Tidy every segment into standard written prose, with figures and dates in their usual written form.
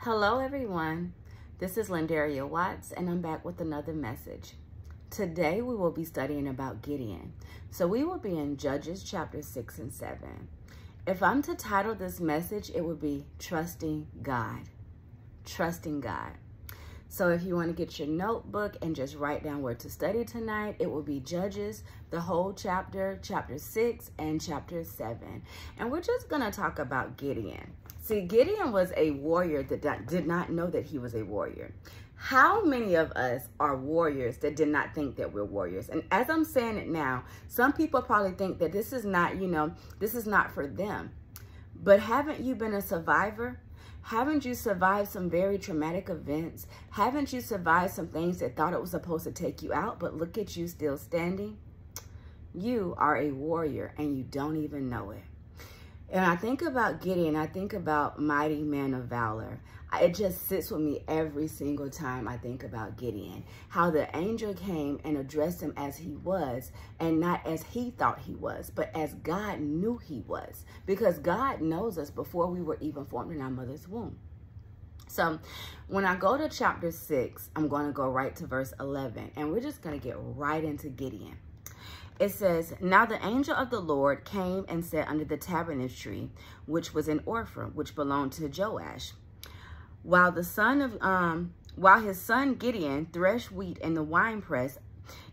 Hello everyone, this is Lindaria Watts and I'm back with another message. Today we will be studying about Gideon. So we will be in Judges chapter 6 and 7. If I'm to title this message, it would be Trusting God. Trusting God. So if you want to get your notebook and just write down where to study tonight, it will be Judges, the whole chapter, chapter 6 and chapter 7. And we're just going to talk about Gideon. See, Gideon was a warrior that did not know that he was a warrior. How many of us are warriors that did not think that we're warriors? And as I'm saying it now, some people probably think that this is not, this is not for them. But haven't you been a survivor? Haven't you survived some very traumatic events? Haven't you survived some things that thought it was supposed to take you out, but look at you still standing? You are a warrior and you don't even know it. And I think about Gideon, I think about mighty man of valor. It just sits with me every single time I think about Gideon. How the angel came and addressed him as he was, and not as he thought he was, but as God knew he was. Because God knows us before we were even formed in our mother's womb. So when I go to chapter 6, I'm going to go right to verse 11, and we're just going to get right into Gideon. It says, "Now the angel of the Lord came and sat under the tabernacle tree, which was in Ophrah, which belonged to Joash, while his son Gideon threshed wheat in the winepress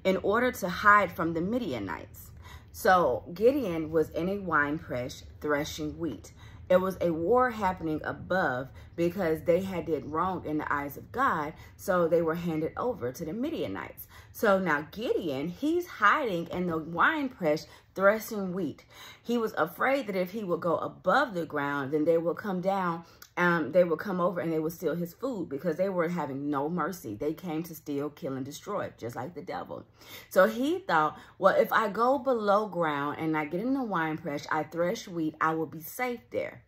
in order to hide from the Midianites." So Gideon was in a winepress threshing wheat. It was a war happening above because they had did wrong in the eyes of God, so they were handed over to the Midianites. So now Gideon, he's hiding in the winepress threshing wheat. He was afraid that if he would go above the ground, then they would come down, they would come over and they would steal his food because they were having no mercy. They came to steal, kill, and destroy, just like the devil. So he thought, well, if I go below ground and I get in the winepress, I thresh wheat, I will be safe there.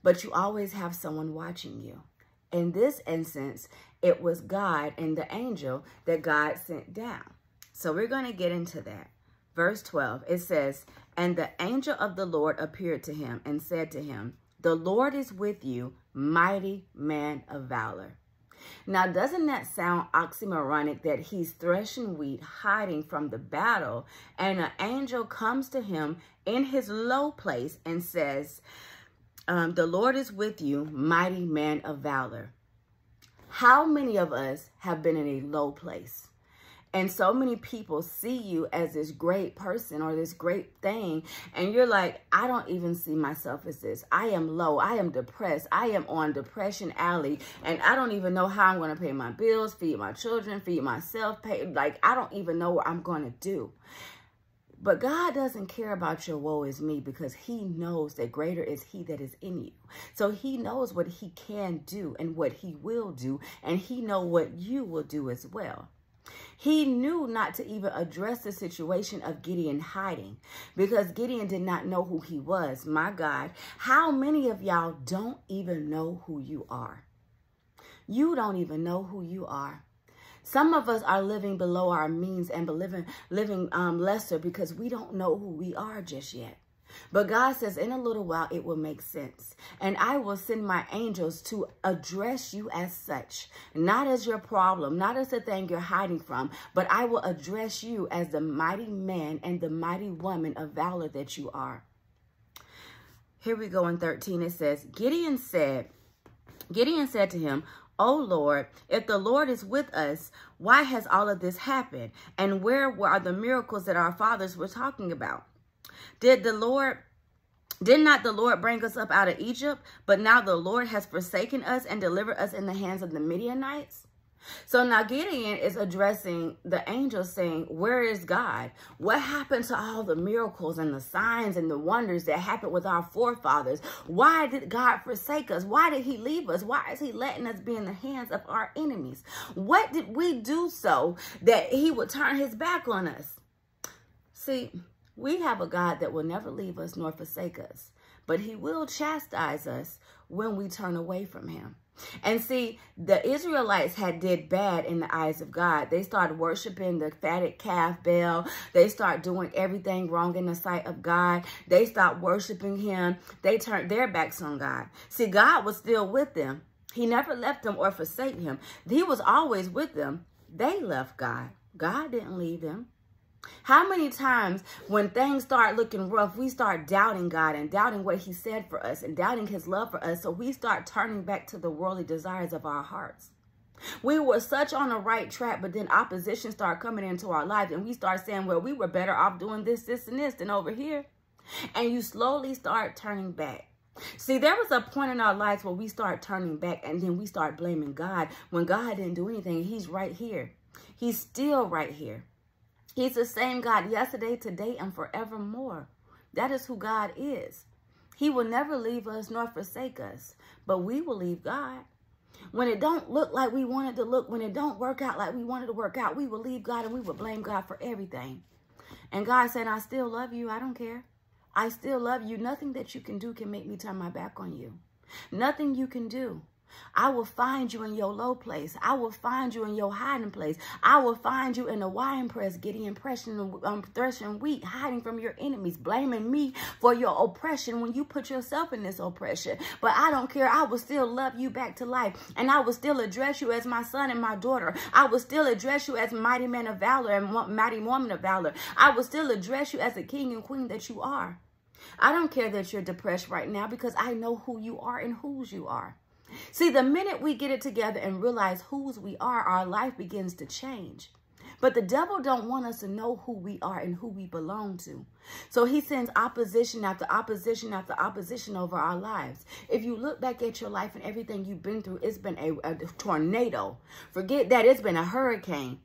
But you always have someone watching you. In this instance, it was God and the angel that God sent down. So we're going to get into that. Verse 12, it says, "And the angel of the Lord appeared to him and said to him, 'The Lord is with you, mighty man of valor.'" Now, doesn't that sound oxymoronic that he's threshing wheat, hiding from the battle, and an angel comes to him in his low place and says, "The Lord is with you, mighty man of valor"? How many of us have been in a low place? And so many people see you as this great person or this great thing. And you're like, I don't even see myself as this. I am low. I am depressed. I am on depression alley. And I don't even know how I'm going to pay my bills, feed my children, feed myself. I don't even know what I'm going to do. But God doesn't care about your woe is me because he knows that greater is he that is in you. So he knows what he can do and what he will do. And he knows what you will do as well. He knew not to even address the situation of Gideon hiding because Gideon did not know who he was. My God, how many of y'all don't even know who you are? You don't even know who you are. Some of us are living below our means and living lesser because we don't know who we are just yet. But God says in a little while it will make sense. And I will send my angels to address you as such. Not as your problem, not as the thing you're hiding from, but I will address you as the mighty man and the mighty woman of valor that you are. Here we go in 13. It says, Gideon said to him, "O Lord, if the Lord is with us, why has all of this happened? And where are the miracles that our fathers were talking about? Did not the Lord bring us up out of Egypt? But now the Lord has forsaken us and delivered us in the hands of the Midianites." So now Gideon is addressing the angel saying, where is God? What happened to all the miracles and the signs and the wonders that happened with our forefathers? Why did God forsake us? Why did he leave us? Why is he letting us be in the hands of our enemies? What did we do so that he would turn his back on us? See, we have a God that will never leave us nor forsake us, but he will chastise us when we turn away from him. And see, the Israelites had did bad in the eyes of God. They started worshiping the fatted calf Baal. They started doing everything wrong in the sight of God. They stopped worshiping him. They turned their backs on God. See, God was still with them. He never left them or forsake him. He was always with them. They left God. God didn't leave them. How many times when things start looking rough, we start doubting God and doubting what he said for us and doubting his love for us. So we start turning back to the worldly desires of our hearts. We were such on the right track, but then opposition started coming into our lives and we start saying, well, we were better off doing this, this, and this than over here. And you slowly start turning back. See, there was a point in our lives where we start turning back and then we start blaming God when God didn't do anything. He's right here. He's still right here. He's the same God yesterday, today, and forevermore. That is who God is. He will never leave us nor forsake us, but we will leave God. When it don't look like we want it to look, when it don't work out like we wanted to work out, we will leave God and we will blame God for everything. And God said, I still love you. I don't care. I still love you. Nothing that you can do can make me turn my back on you. Nothing you can do. I will find you in your low place. I will find you in your hiding place. I will find you in the wine press, Gideon, threshing wheat, hiding from your enemies, blaming me for your oppression when you put yourself in this oppression. But I don't care. I will still love you back to life. And I will still address you as my son and my daughter. I will still address you as mighty man of valor and mighty woman of valor. I will still address you as the king and queen that you are. I don't care that you're depressed right now because I know who you are and whose you are. See, the minute we get it together and realize whose we are, our life begins to change. But the devil don't want us to know who we are and who we belong to. So he sends opposition after opposition after opposition over our lives. If you look back at your life and everything you've been through, it's been a tornado. Forget that. It's been a hurricane.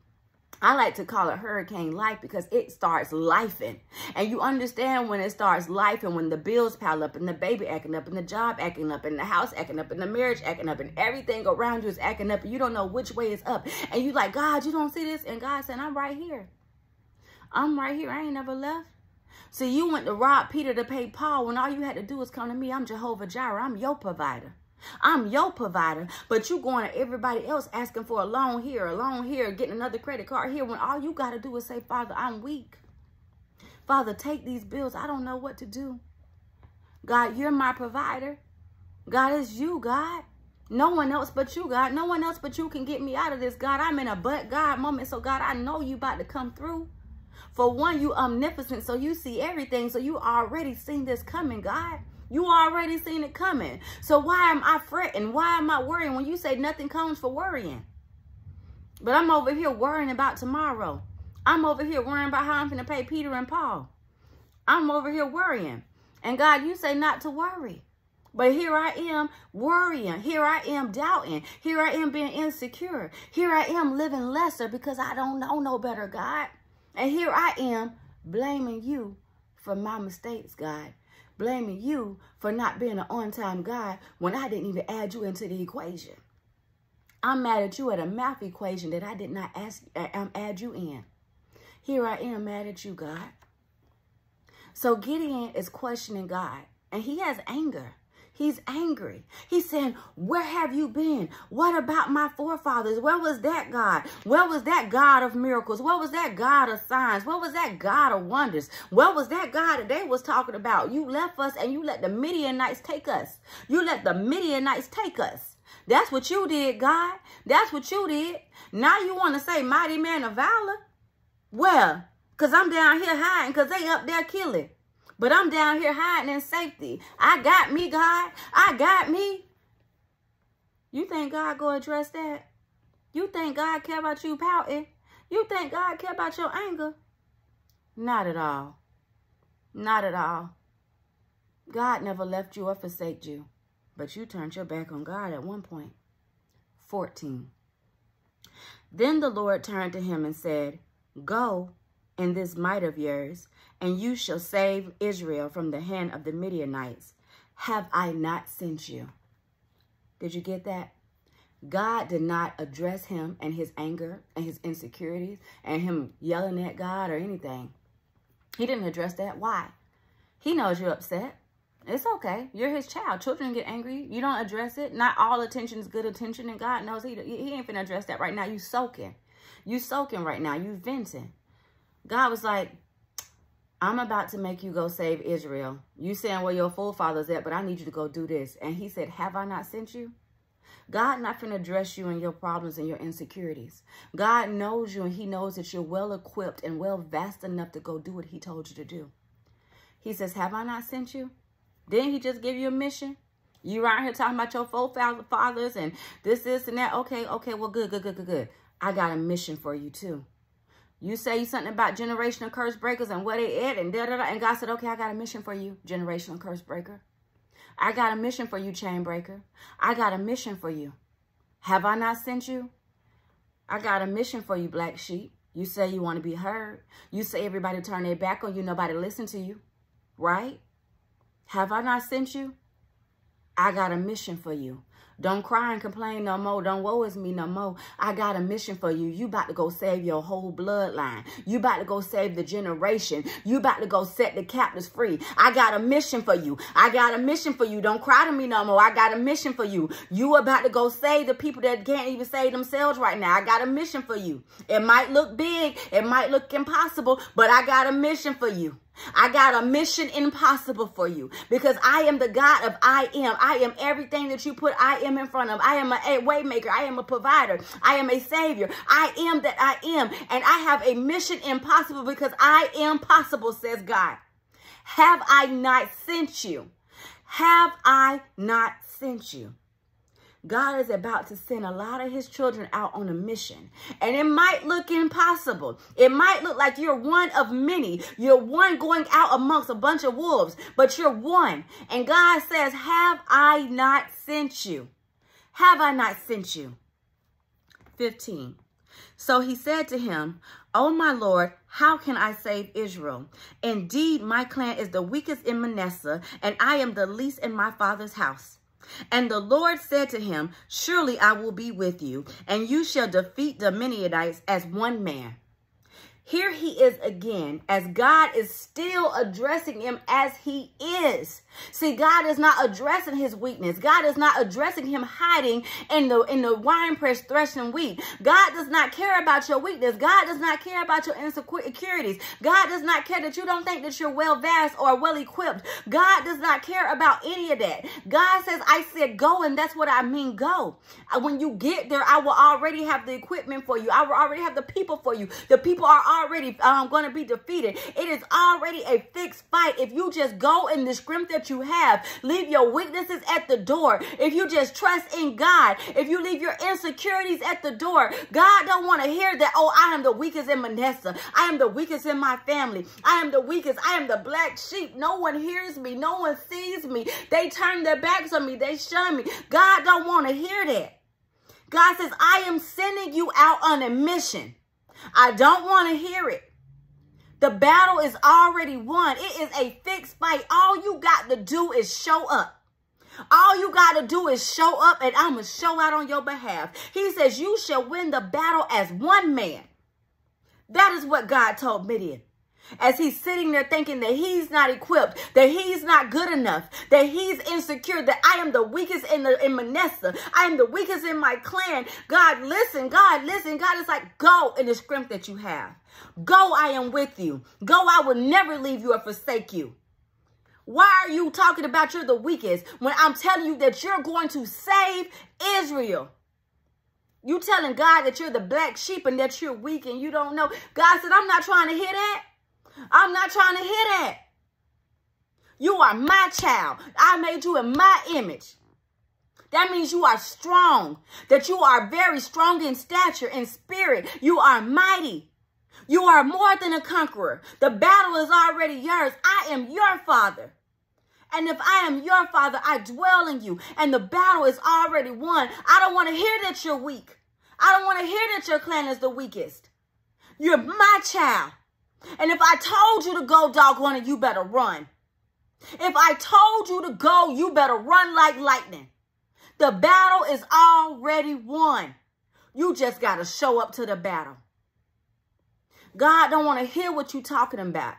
I like to call it hurricane life because it starts lifing. And you understand when it starts lifing, when the bills pile up and the baby acting up and the job acting up and the house acting up and the marriage acting up and everything around you is acting up and you don't know which way is up. And you like, God, you don't see this? And God said, I'm right here. I'm right here. I ain't never left. So you went to rob Peter to pay Paul when all you had to do was come to me. I'm Jehovah Jireh. I'm your provider. I'm your provider, but you going to everybody else asking for a loan here, getting another credit card here, when all you got to do is say, Father, I'm weak. Father, take these bills. I don't know what to do. God, you're my provider. God, is you, God. No one else but you, God. No one else but you can get me out of this, God. I'm in a but God moment, so God, I know you about to come through. For one, you omnipotent, so you see everything, so you already seen this coming, God. You already seen it coming. So why am I fretting? Why am I worrying when you say nothing comes for worrying? But I'm over here worrying about tomorrow. I'm over here worrying about how I'm going to pay Peter and Paul. I'm over here worrying. And God, you say not to worry. But here I am worrying. Here I am doubting. Here I am being insecure. Here I am living lesser because I don't know no better, God. And here I am blaming you for my mistakes, God. Blaming you for not being an on-time God when I didn't even add you into the equation. I'm mad at you at a math equation that I did not add you in. Here I am mad at you, God. So Gideon is questioning God, and he has anger. He's angry. He's saying, where have you been? What about my forefathers? Where was that God? Where was that God of miracles? Where was that God of signs? Where was that God of wonders? Where was that God that they was talking about? You left us and you let the Midianites take us. You let the Midianites take us. That's what you did, God. That's what you did. Now you want to say mighty man of valor? Well, because I'm down here hiding because they up there killing. But I'm down here hiding in safety. I got me, God. I got me. You think God go address that? You think God care about you pouting? You think God care about your anger? Not at all. Not at all. God never left you or forsake you. But you turned your back on God at one point. 14. Then the Lord turned to him and said, go in this might of yours, and you shall save Israel from the hand of the Midianites. Have I not sent you? Did you get that? God did not address him and his anger and his insecurities and him yelling at God or anything. He didn't address that. Why? He knows you're upset. It's okay. You're his child. Children get angry. You don't address it. Not all attention is good attention, and God knows he ain't finna address that right now. You soaking. You soaking right now. You venting. God was like, I'm about to make you go save Israel. You saying where your forefathers at, but I need you to go do this. And he said, have I not sent you? God not finna address you and your problems and your insecurities. God knows you, and he knows that you're well equipped and well vast enough to go do what he told you to do. He says, have I not sent you? Didn't he just give you a mission? You around here talking about your forefathers and this and that. Okay, well, good. I got a mission for you too. You say something about generational curse breakers and where they at and da-da-da. And God said, okay, I got a mission for you, generational curse breaker. I got a mission for you, chain breaker. I got a mission for you. Have I not sent you? I got a mission for you, black sheep. You say you want to be heard. You say everybody turn their back on you. Nobody listen to you. Right? Have I not sent you? I got a mission for you. Don't cry and complain no more. Don't woe is me no more. I got a mission for you. You about to go save your whole bloodline. You about to go save the generation. You about to go set the captives free. I got a mission for you. I got a mission for you. Don't cry to me no more. I got a mission for you. You about to go save the people that can't even save themselves right now. I got a mission for you. It might look big. It might look impossible, but I got a mission for you. I got a mission impossible for you because I am the God of I am. I am everything that you put I am in front of. I am a way maker. I am a provider. I am a savior. I am that I am. And I have a mission impossible because I am possible, says God. Have I not sent you? Have I not sent you? God is about to send a lot of his children out on a mission. And it might look impossible. It might look like you're one of many. You're one going out amongst a bunch of wolves, but you're one. And God says, have I not sent you? Have I not sent you? 15. So he said to him, "O my Lord, how can I save Israel? Indeed, my clan is the weakest in Manasseh, and I am the least in my father's house." And the Lord said to him, "Surely I will be with you, and you shall defeat the Midianites as one man." Here he is again, as God is still addressing him as he is. See, God is not addressing his weakness. God is not addressing him hiding in the wine press threshing wheat. God does not care about your weakness. God does not care about your insecurities. God does not care that you don't think that you're well versed or well equipped. God does not care about any of that. God says, I said go, and that's what I mean, go. When you get there, I will already have the equipment for you. I will already have the people for you. The people are already going to be defeated. It is already a fixed fight. If you just go in the strength that you have, leave your weaknesses at the door. If you just trust in God, if you leave your insecurities at the door, God don't want to hear that, oh, I am the weakest in Manasseh. I am the weakest in my family. I am the weakest. I am the black sheep. No one hears me. No one sees me. They turn their backs on me. They shun me. God don't want to hear that. God says, I am sending you out on a mission. I don't want to hear it. The battle is already won. It is a fixed fight. All you got to do is show up. All you got to do is show up, and I'm going to show out on your behalf. He says, you shall win the battle as one man. That is what God told Gideon. As he's sitting there thinking that he's not equipped, that he's not good enough, that he's insecure, that I am the weakest in Manasseh. I am the weakest in my clan. God, listen. God, listen. God is like, go in the strength that you have. Go, I am with you. Go, I will never leave you or forsake you. Why are you talking about you're the weakest when I'm telling you that you're going to save Israel? You telling God that you're the black sheep and that you're weak and you don't know. God said, I'm not trying to hear that. I'm not trying to hear that. You are my child. I made you in my image. That means you are strong, that you are very strong in stature and spirit. You are mighty. You are more than a conqueror. The battle is already yours. I am your father. And if I am your father, I dwell in you. And the battle is already won. I don't want to hear that you're weak. I don't want to hear that your clan is the weakest. You're my child. And if I told you to go, doggone it, you better run. If I told you to go, you better run like lightning. The battle is already won. You just got to show up to the battle. God don't want to hear what you're talking about.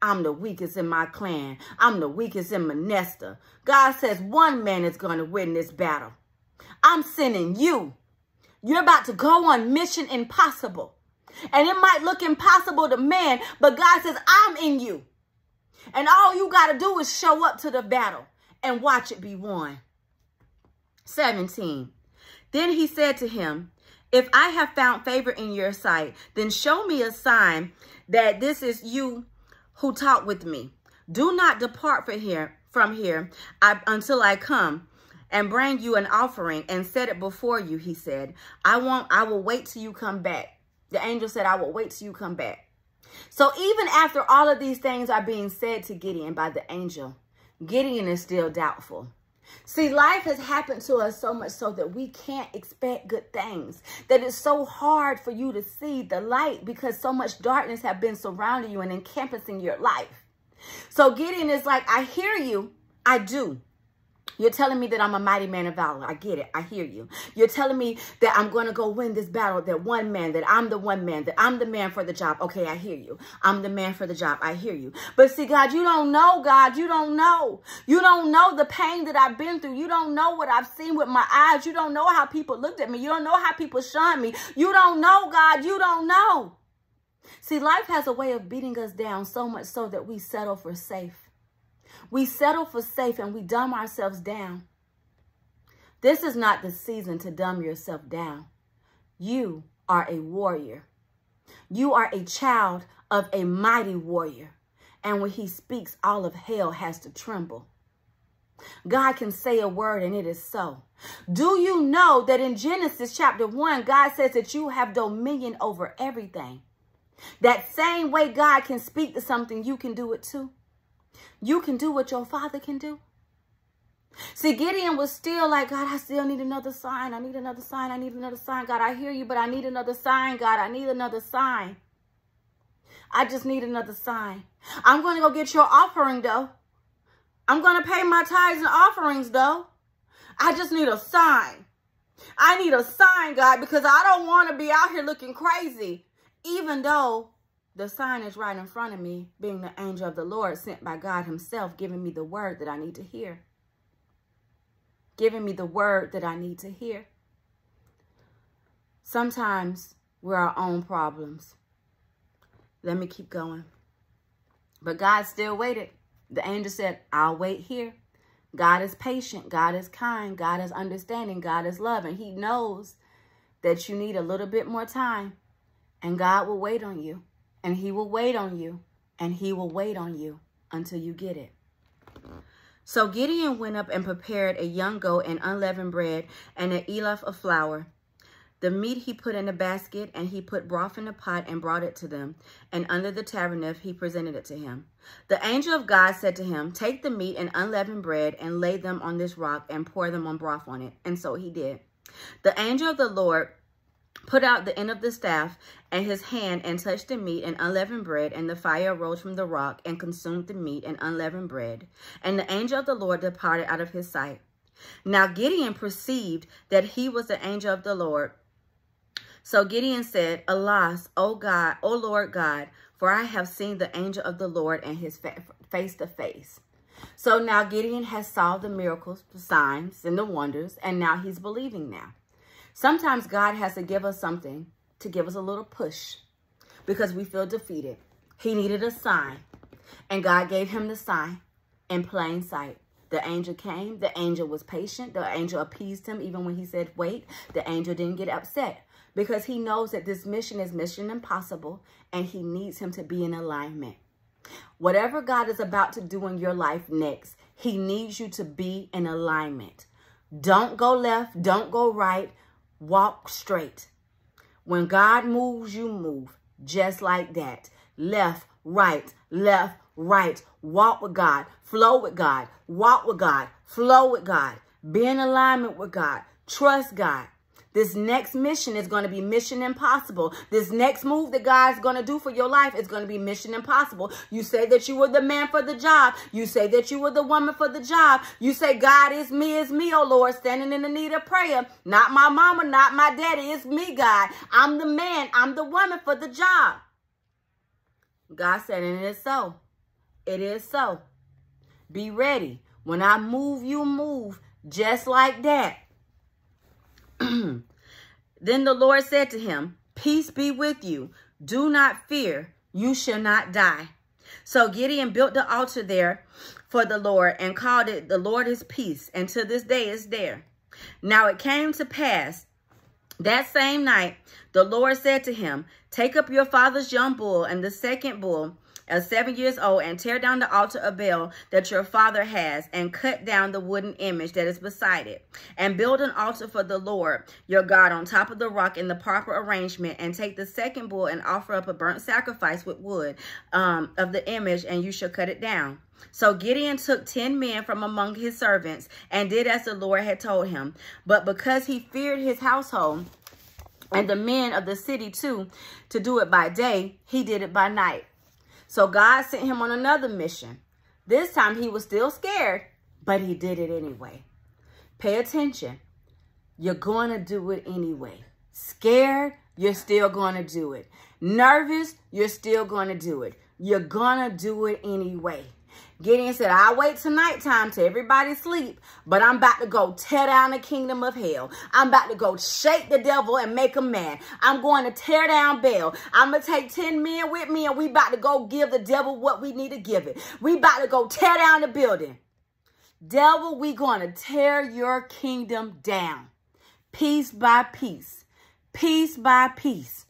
I'm the weakest in my clan. I'm the weakest in Manasseh. God says one man is going to win this battle. I'm sending you. You're about to go on mission impossible. And it might look impossible to man, but God says, I'm in you. And all you got to do is show up to the battle and watch it be won. 17. Then he said to him, if I have found favor in your sight, then show me a sign that this is you who talk with me. Do not depart from here until I come and bring you an offering and set it before you, he said. I will wait till you come back. The angel said, I will wait till you come back. So even after all of these things are being said to Gideon by the angel, Gideon is still doubtful. See, life has happened to us so much so that we can't expect good things, that it's so hard for you to see the light because so much darkness have been surrounding you and encompassing your life. So Gideon is like, I hear you. I do. You're telling me that I'm a mighty man of valor. I get it. I hear you. You're telling me that I'm going to go win this battle, that one man, that I'm the one man, that I'm the man for the job. Okay, I hear you. I'm the man for the job. I hear you. But see, God, you don't know, God. You don't know. You don't know the pain that I've been through. You don't know what I've seen with my eyes. You don't know how people looked at me. You don't know how people shunned me. You don't know, God. You don't know. See, life has a way of beating us down so much so that we settle for safe. We settle for safe and we dumb ourselves down. This is not the season to dumb yourself down. You are a warrior. You are a child of a mighty warrior. And when he speaks, all of hell has to tremble. God can say a word and it is so. Do you know that in Genesis chapter 1, God says that you have dominion over everything? That same way God can speak to something, you can do it too. You can do what your Father can do. See, Gideon was still like, God, I still need another sign. I need another sign. I need another sign. God, I hear you, but I need another sign. God, I need another sign. I just need another sign. I'm going to go get your offering, though. I'm going to pay my tithes and offerings, though. I just need a sign. I need a sign, God, because I don't want to be out here looking crazy, even though the sign is right in front of me, being the angel of the Lord sent by God himself, giving me the word that I need to hear. Giving me the word that I need to hear. Sometimes we're our own problems. Let me keep going. But God still waited. The angel said, I'll wait here. God is patient. God is kind. God is understanding. God is loving. He knows that you need a little bit more time. And God will wait on you. And he will wait on you, and he will wait on you until you get it. So Gideon went up and prepared a young goat and unleavened bread and an ephah of flour. The meat he put in a basket, and he put broth in a pot and brought it to them. And under the tabernacle he presented it to him. The angel of God said to him, take the meat and unleavened bread and lay them on this rock and pour them on broth on it. And so he did. The angel of the Lord put out the end of the staff and his hand and touched the meat and unleavened bread, and the fire arose from the rock and consumed the meat and unleavened bread. And the angel of the Lord departed out of his sight. Now Gideon perceived that he was the angel of the Lord. So Gideon said, alas, O God, O Lord God, for I have seen the angel of the Lord and his face to face. So now Gideon has saw the miracles, the signs, and the wonders, and now he's believing now. Sometimes God has to give us something to give us a little push because we feel defeated. He needed a sign, and God gave him the sign in plain sight. The angel came. The angel was patient. The angel appeased him even when he said, wait. The angel didn't get upset because he knows that this mission is mission impossible, and he needs him to be in alignment. Whatever God is about to do in your life next, he needs you to be in alignment. Don't go left. Don't go right. Walk straight. When God moves, you move. Just like that. Left, right, left, right. Walk with God. Flow with God. Walk with God. Flow with God. Be in alignment with God. Trust God. This next mission is going to be mission impossible. This next move that God's going to do for your life is going to be mission impossible. You say that you were the man for the job. You say that you were the woman for the job. You say, God, it's me, oh Lord, standing in the need of prayer. Not my mama, not my daddy. It's me, God. I'm the man. I'm the woman for the job. God said, and it is so. It is so. Be ready. When I move, you move. Just like that. Then the Lord said to him, peace be with you. Do not fear. You shall not die. So Gideon built the altar there for the Lord and called it the Lord is peace. And to this day it's there. Now it came to pass that same night, the Lord said to him, take up your father's young bull and the second bull, 7 years old, and tear down the altar of Baal that your father has, and cut down the wooden image that is beside it, and build an altar for the Lord your God on top of the rock in the proper arrangement, and take the second bull and offer up a burnt sacrifice with wood of the image, and you shall cut it down. So Gideon took 10 men from among his servants and did as the Lord had told him. But because he feared his household and the men of the city too, to do it by day, he did it by night. So God sent him on another mission. This time he was still scared, but he did it anyway. Pay attention. You're going to do it anyway. Scared, you're still going to do it. Nervous, you're still going to do it. You're going to do it anyway. Gideon said, I'll wait till nighttime till everybody sleep, but I'm about to go tear down the kingdom of hell. I'm about to go shake the devil and make him mad. I'm going to tear down Baal. I'm going to take 10 men with me, and we about to go give the devil what we need to give it. We about to go tear down the building. Devil, we going to tear your kingdom down. Piece by piece. Piece by piece.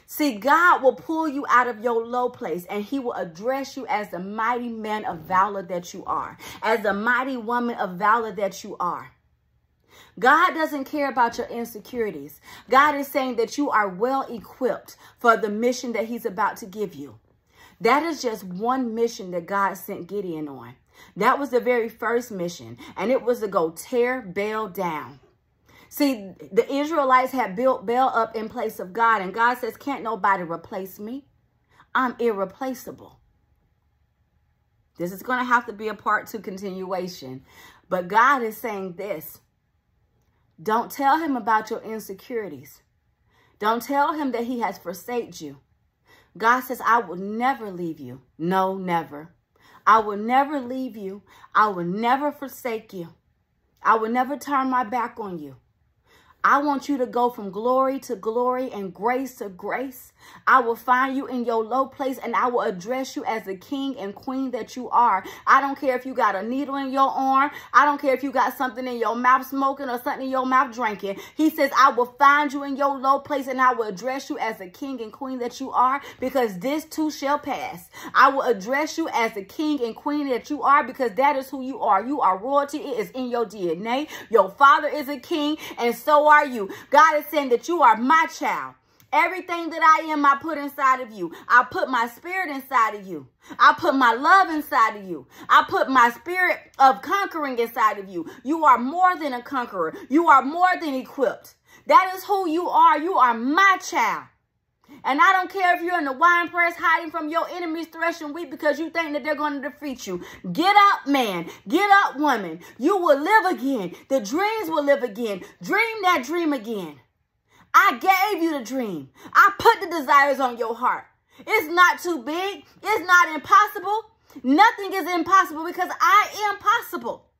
See, God will pull you out of your low place, and he will address you as the mighty man of valor that you are, as the mighty woman of valor that you are. God doesn't care about your insecurities. God is saying that you are well equipped for the mission that he's about to give you. That is just one mission that God sent Gideon on. That was the very first mission, and it was to go tear Baal down. See, the Israelites had built Baal up in place of God, and God says, can't nobody replace me. I'm irreplaceable. This is going to have to be a part 2 continuation. But God is saying this. Don't tell him about your insecurities. Don't tell him that he has forsaken you. God says, I will never leave you. No, never. I will never leave you. I will never forsake you. I will never turn my back on you. I want you to go from glory to glory and grace to grace. I will find you in your low place, and I will address you as the king and queen that you are. I don't care if you got a needle in your arm. I don't care if you got something in your mouth smoking or something in your mouth drinking. He says, I will find you in your low place, and I will address you as the king and queen that you are, because this too shall pass. I will address you as the king and queen that you are, because that is who you are. You are royalty. It is in your DNA. Your father is a king, and so are you. God is saying that you are my child. Everything that I am, I put inside of you. I put my spirit inside of you. I put my love inside of you. I put my spirit of conquering inside of you. You are more than a conqueror. You are more than equipped. That is who you are. You are my child. And I don't care if you're in the wine press hiding from your enemies, threshing wheat because you think that they're going to defeat you. Get up, man. Get up, woman. You will live again. The dreams will live again. Dream that dream again. I gave you the dream. I put the desires on your heart. It's not too big. It's not impossible. Nothing is impossible because I am possible.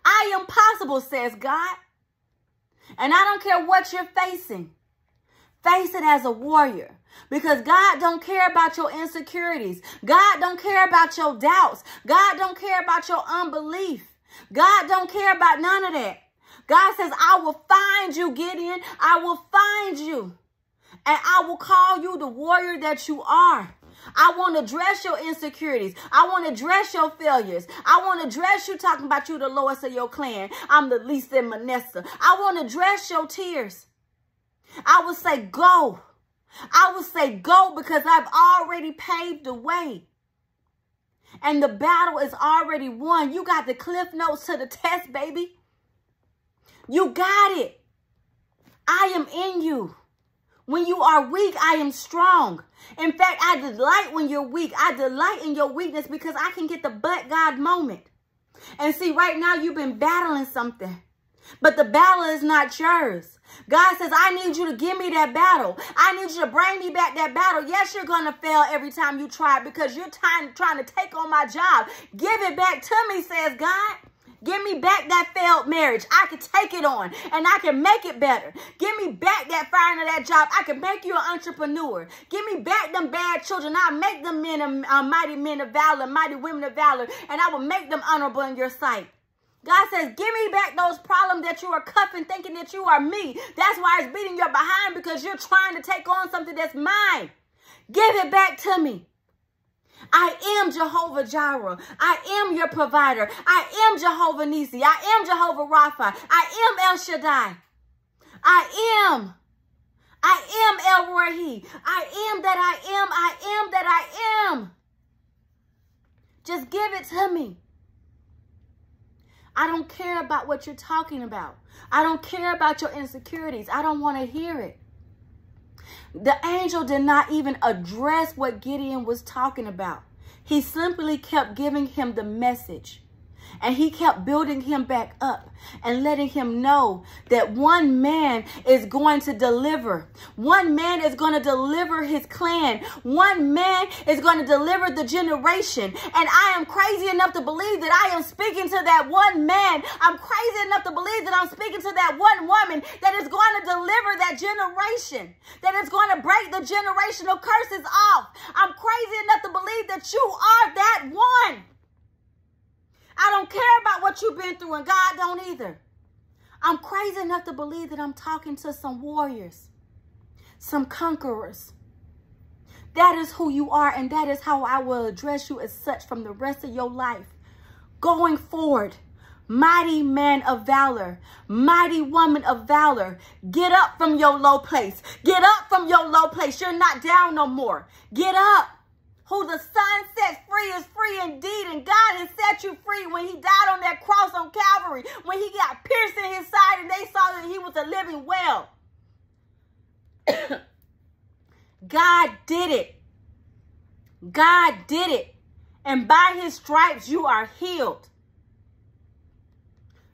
I am possible, says God. And I don't care what you're facing. Face it as a warrior, because God don't care about your insecurities. God don't care about your doubts. God don't care about your unbelief. God don't care about none of that. God says, I will find you, Gideon. I will find you, and I will call you the warrior that you are. I want to address your insecurities. I want to address your failures. I want to address you talking about you the lowest of your clan. I'm the least in Manasseh. I want to address your tears. I would say go. I would say go, because I've already paved the way. And the battle is already won. You got the cliff notes to the test, baby. You got it. I am in you. When you are weak, I am strong. In fact, I delight when you're weak. I delight in your weakness, because I can get the but God moment. And see, right now you've been battling something, but the battle is not yours. God says, I need you to give me that battle. I need you to bring me back that battle. Yes, you're going to fail every time you try, because you're trying to take on my job. Give it back to me, says God. Give me back that failed marriage. I can take it on, and I can make it better. Give me back that firing of that job. I can make you an entrepreneur. Give me back them bad children. I'll make them mighty men of valor, mighty women of valor, and I will make them honorable in your sight. God says, give me back those problems that you are cuffing, thinking that you are me. That's why it's beating your behind, because you're trying to take on something that's mine. Give it back to me. I am Jehovah Jireh. I am your provider. I am Jehovah Nisi. I am Jehovah Rapha. I am El Shaddai. I am El Rohi. I am that I am. I am that I am. Just give it to me. I don't care about what you're talking about. I don't care about your insecurities. I don't want to hear it. The angel did not even address what Gideon was talking about. He simply kept giving him the message. And he kept building him back up and letting him know that one man is going to deliver. One man is going to deliver his clan. One man is going to deliver the generation. And I am crazy enough to believe that I am speaking to that one man. I'm crazy enough to believe that I'm speaking to that one woman that is going to deliver that generation, that is going to break the generational curses off. I'm crazy enough to believe that you are that one. I don't care about what you've been through, and God don't either. I'm crazy enough to believe that I'm talking to some warriors, some conquerors. That is who you are, and that is how I will address you as such from the rest of your life. Going forward, mighty man of valor, mighty woman of valor, get up from your low place. Get up from your low place. You're not down no more. Get up. Who the Son sets free is free indeed. And God has set you free when he died on that cross on Calvary. When he got pierced in his side and they saw that he was a living well. God did it. God did it. And by his stripes you are healed.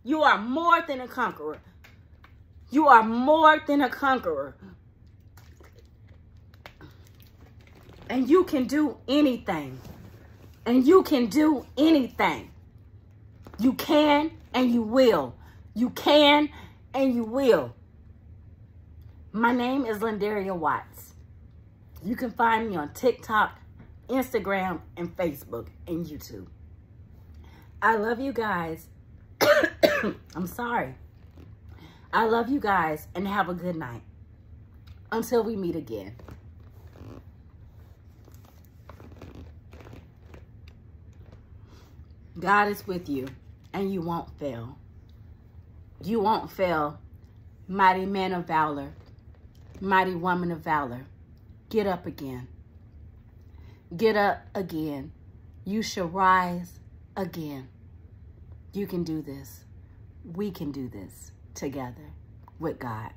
You are more than a conqueror. You are more than a conqueror. And you can do anything. And you can do anything. You can and you will. You can and you will. My name is Lendaria Watts. You can find me on TikTok, Instagram, and Facebook, and YouTube. I love you guys. I'm sorry. I love you guys, and have a good night. Until we meet again. God is with you, and you won't fail. You won't fail, mighty man of valor, mighty woman of valor. Get up again. Get up again. You shall rise again. You can do this. We can do this together with God.